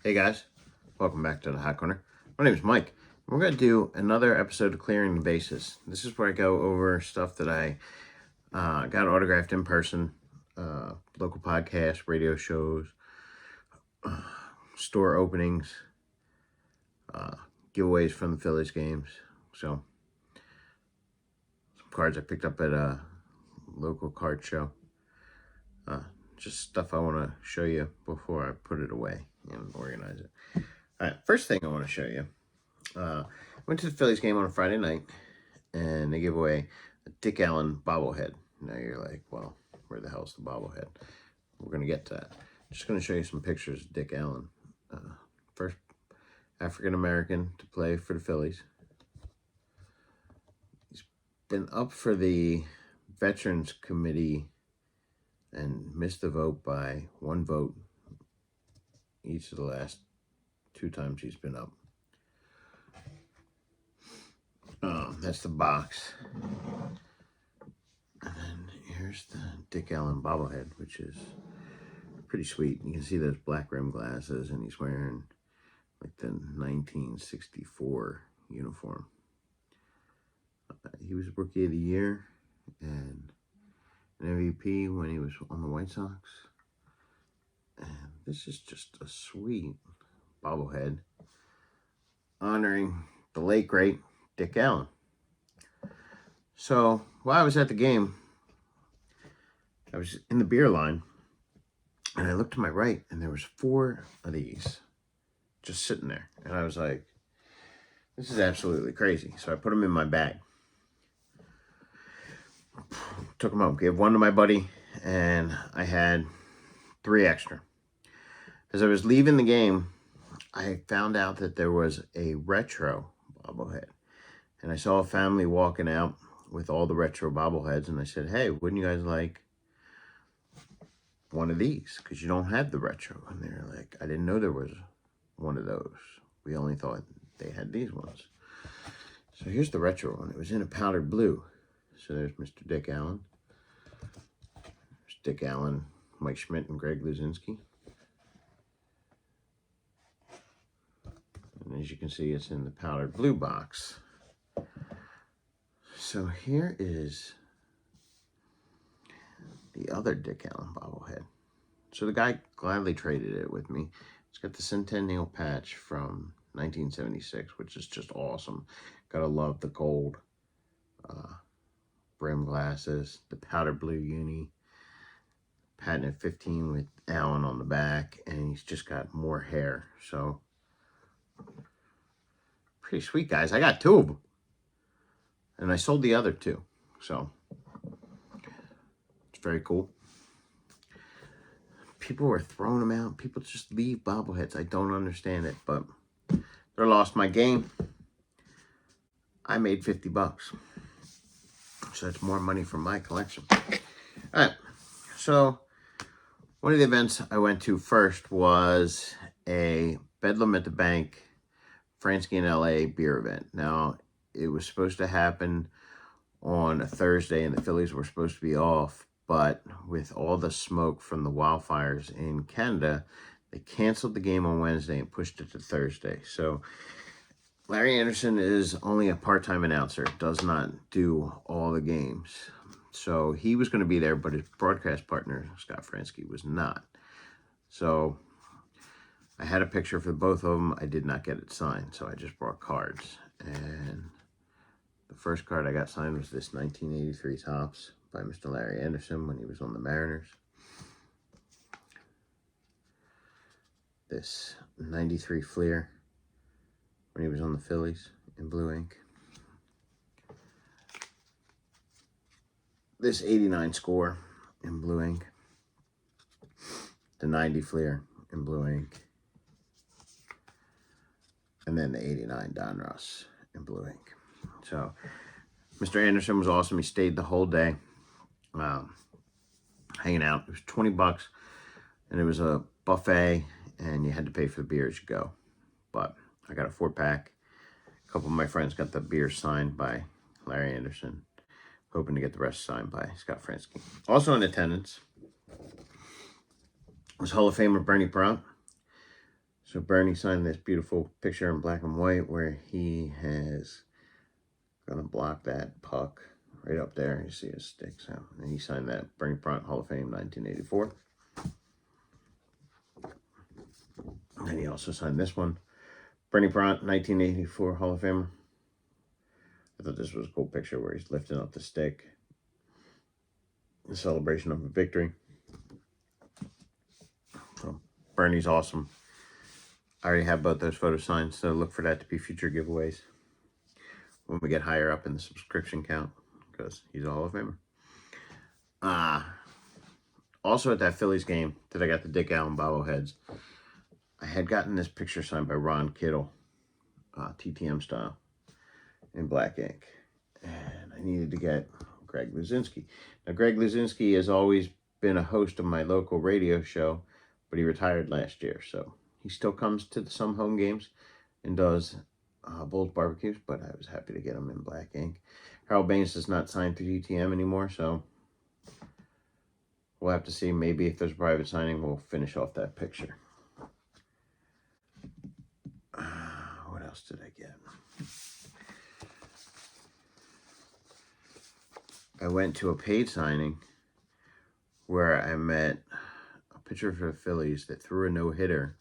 Hey guys, welcome back to the Hot Corner. My name is Mike. We're going to do another episode of Clearing the Bases. This is where I go over stuff that I got autographed in person, local podcasts, radio shows, store openings, giveaways from the Phillies games. So, some cards I picked up at a local card show. Just stuff I want to show you before I put it away and organize it. All right, first thing I want to show you. Went to the Phillies game on a Friday night, and they gave away a Dick Allen bobblehead. Now you're like, well, where the hell's the bobblehead? We're going to get to that. Just going to show you some pictures of Dick Allen. First African-American to play for the Phillies. He's been up for the Veterans Committee and missed the vote by one vote each of the last 2 times he's been up. That's the box. And then here's the Dick Allen bobblehead, which is pretty sweet. You can see those black rim glasses, and he's wearing like the 1964 uniform. He was Rookie of the Year and an MVP when he was on the White Sox. And this is just a sweet bobblehead honoring the late, great Dick Allen. So while I was at the game, I was in the beer line, and I looked to my right, and there was 4 of these just sitting there. And I was like, this is absolutely crazy. So I put them in my bag. Took them out, gave one to my buddy, and I had 3 extra. As I was leaving the game, I found out that there was a retro bobblehead. And I saw a family walking out with all the retro bobbleheads, and I said, hey, wouldn't you guys like one of these? Because you don't have the retro. And they're like, I didn't know there was one of those. We only thought they had these ones. So here's the retro one. It was in a powdered blue. So there's Mr. Dick Allen. There's Dick Allen, Mike Schmidt, and Greg Luzinski. And as you can see, it's in the powdered blue box. So here is the other Dick Allen bobblehead. So the guy gladly traded it with me. It's got the Centennial patch from 1976, which is just awesome. Gotta love the gold brim glasses, the powder blue uni, patented 15 with Allen on the back, and he's just got more hair. So pretty sweet, guys. I got 2 of them. And I sold the other 2. So it's very cool. People were throwing them out. People just leave bobbleheads. I don't understand it, but they lost my game. I made $50. So that's more money from my collection. All right. So one of the events I went to first was a Bedlam at the Bank Fransky in LA beer event. Now, it was supposed to happen on a Thursday, and the Phillies were supposed to be off, but with all the smoke from the wildfires in Canada, they canceled the game on Wednesday and pushed it to Thursday. So Larry Anderson is only a part-time announcer, does not do all the games. So he was going to be there, but his broadcast partner, Scott Fransky, was not. So I had a picture for both of them. I did not get it signed, so I just brought cards. And the first card I got signed was this 1983 Topps by Mr. Larry Anderson when he was on the Mariners. This 93 Fleer when he was on the Phillies in blue ink. This 89 Score in blue ink. The 90 Fleer in blue ink. And then the 89 Donruss in blue ink. So Mr. Anderson was awesome. He stayed the whole day hanging out. It was $20, and it was a buffet, and you had to pay for the beer as you go. But I got a 4-pack. A couple of my friends got the beer signed by Larry Anderson. Hoping to get the rest signed by Scott Fransky. Also in attendance was Hall of Famer Bernie Prout. So So Bernie signed this beautiful picture in black and white where he has gonna block that puck right up there. You see his stick. So, and he signed that Bernie Bryant Hall of Fame 1984. And then he also signed this one, Bernie Bryant 1984 Hall of Famer. I thought this was a cool picture where he's lifting up the stick in celebration of a victory. So Bernie's awesome. I already have both those photos signed, so look for that to be future giveaways when we get higher up in the subscription count, because he's a Hall of Famer. Also at that Phillies game that I got the Dick Allen bobbleheads, I had gotten this picture signed by Ron Kittle, TTM style, in black ink. And I needed to get Greg Luzinski. Now, Greg Luzinski has always been a host of my local radio show, but he retired last year, so he still comes to some home games and does Bulls barbecues, but I was happy to get him in black ink. Harold Baines does not sign through DTM anymore, so we'll have to see. Maybe if there's a private signing, we'll finish off that picture. What else did I get? I went to a paid signing where I met a pitcher for the Phillies that threw a no-hitter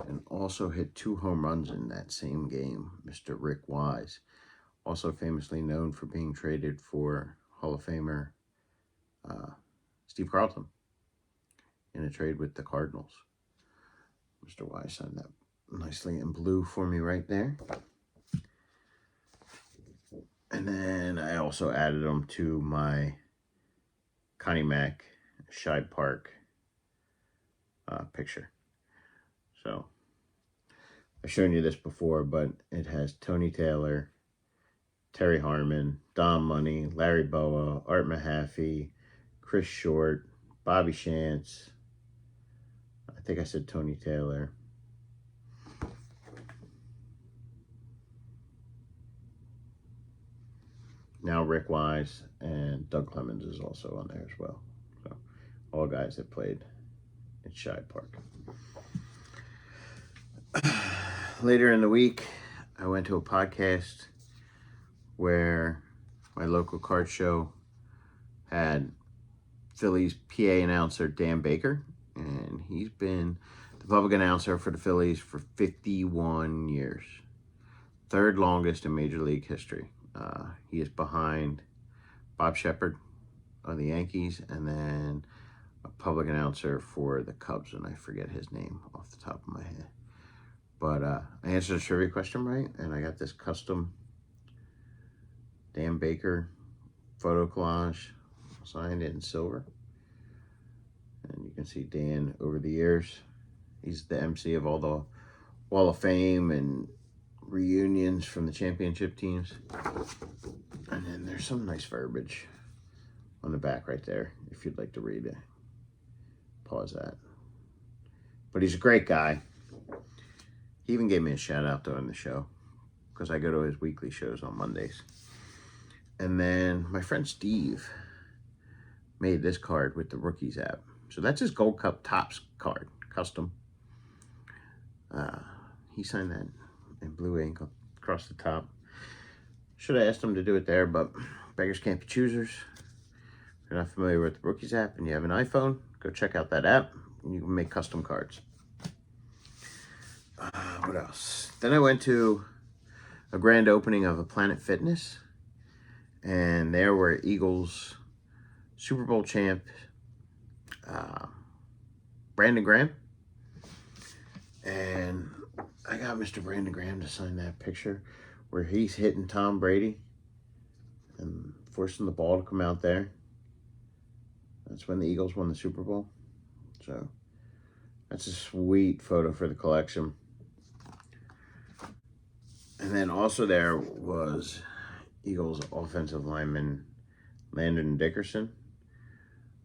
and also hit 2 home runs in that same game, Mr. Rick Wise, also famously known for being traded for Hall of Famer Steve Carlton in a trade with the Cardinals. Mr. Wise signed that nicely in blue for me right there. And then I also added them to my Connie Mack Shibe Park picture. So I've shown you this before, but it has Tony Taylor, Terry Harmon, Don Money, Larry Boa, Art Mahaffey, Chris Short, Bobby Shantz. I think I said Tony Taylor. Now Rick Wise, and Doug Clemens is also on there as well. So all guys that played in Shibe Park. Later in the week, I went to a podcast where my local card show had Phillies PA announcer Dan Baker, and he's been the public announcer for the Phillies for 51 years. Third longest in Major League history. He is behind Bob Shepard on the Yankees, and then a public announcer for the Cubs, and I forget his name off the top of my head. But I answered a trivia question right, and I got this custom Dan Baker photo collage signed in silver. And you can see Dan over the years. He's the MC of all the Wall of Fame and reunions from the championship teams. And then there's some nice verbiage on the back right there, if you'd like to read it. Pause that. But he's a great guy. He even gave me a shout out during the show, because I go to his weekly shows on Mondays. And then my friend Steve made this card with the Rookies app. So that's his Gold Cup Topps card, custom. He signed that in blue ink across the top. Should have asked him to do it there, but beggars can't be choosers. If you're not familiar with the Rookies app and you have an iPhone, go check out that app and you can make custom cards. What else? Then I went to a grand opening of a Planet Fitness, and there were Eagles Super Bowl champ Brandon Graham, and I got Mr. Brandon Graham to sign that picture where he's hitting Tom Brady and forcing the ball to come out there. That's when the Eagles won the Super Bowl. So that's a sweet photo for the collection. And then also there was Eagles offensive lineman Landon Dickerson.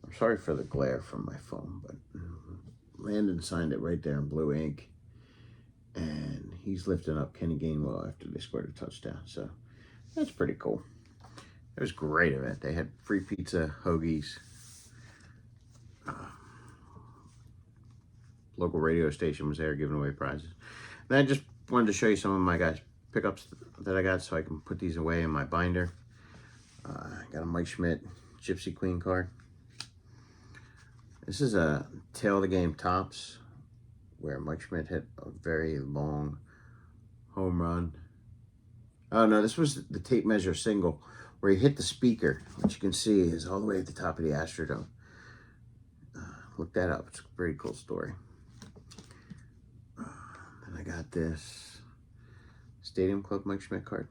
I'm sorry for the glare from my phone, but Landon signed it right there in blue ink. And he's lifting up Kenny Gainwell after they scored a touchdown. So that's pretty cool. It was a great event. They had free pizza, hoagies, local radio station was there giving away prizes. And I just wanted to show you some of my guys' pickups that I got so I can put these away in my binder. I got a Mike Schmidt Gypsy Queen card. This is a tail of the game tops where Mike Schmidt hit a very long home run. Oh no, this was the tape measure single where he hit the speaker, which you can see is all the way at the top of the Astrodome. Look that up. It's a pretty cool story. Then I got this Stadium Club Mike Schmidt card.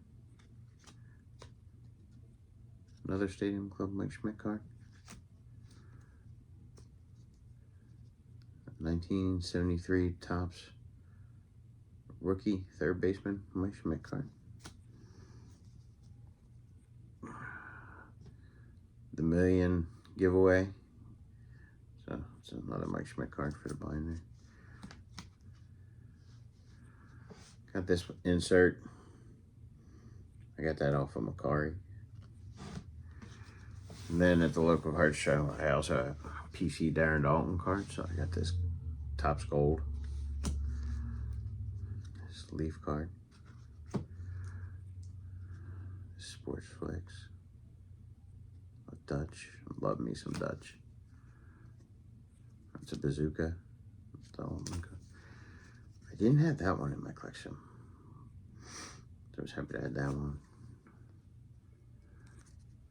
Another Stadium Club Mike Schmidt card. 1973 Topps rookie third baseman Mike Schmidt card. The Million giveaway. So it's another Mike Schmidt card for the binder. Got this insert. I got that off of Macari. And then at the local card show, I also have a PC Darren Dalton card. So I got this Topps Gold. This Leaf card. Sports Flicks. A Dutch. Love me some Dutch. That's a Bazooka. I didn't have that one in my collection. So I was happy to add that one.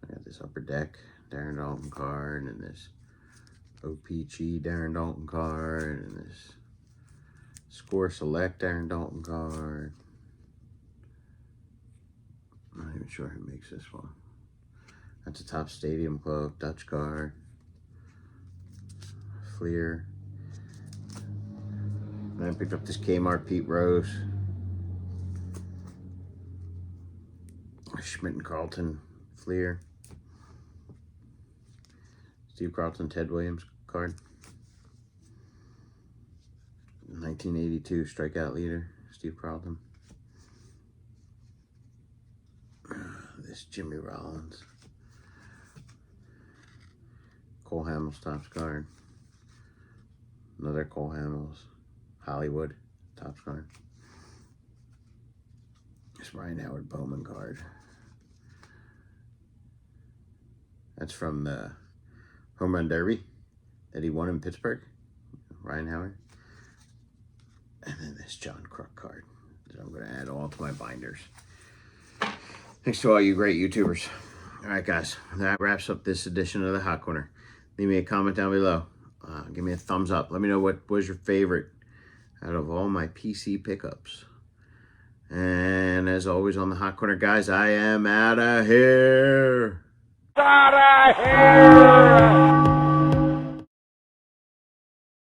I got this Upper Deck Darren Dalton card, and this OPG Darren Dalton card, and this Score Select Darren Dalton card. I'm not even sure who makes this one. That's a Topps Stadium Club Dutch card. Fleer. Then I picked up this Kmart Pete Rose. Schmidt and Carlton Fleer. Steve Carlton Ted Williams card. 1982 strikeout leader Steve Carlton. This Jimmy Rollins. Cole Hamels Topps card. Another Cole Hamels Hollywood Topps card. This Ryan Howard Bowman card. That's from the Home Run Derby that he won in Pittsburgh. Ryan Howard. And then this John Kruk card that I'm going to add all to my binders. Thanks to all you great YouTubers. All right, guys. That wraps up this edition of the Hot Corner. Leave me a comment down below. Give me a thumbs up. Let me know what was your favorite out of all my PC pickups. And as always on the Hot Corner, guys, I am out of here. Out of here!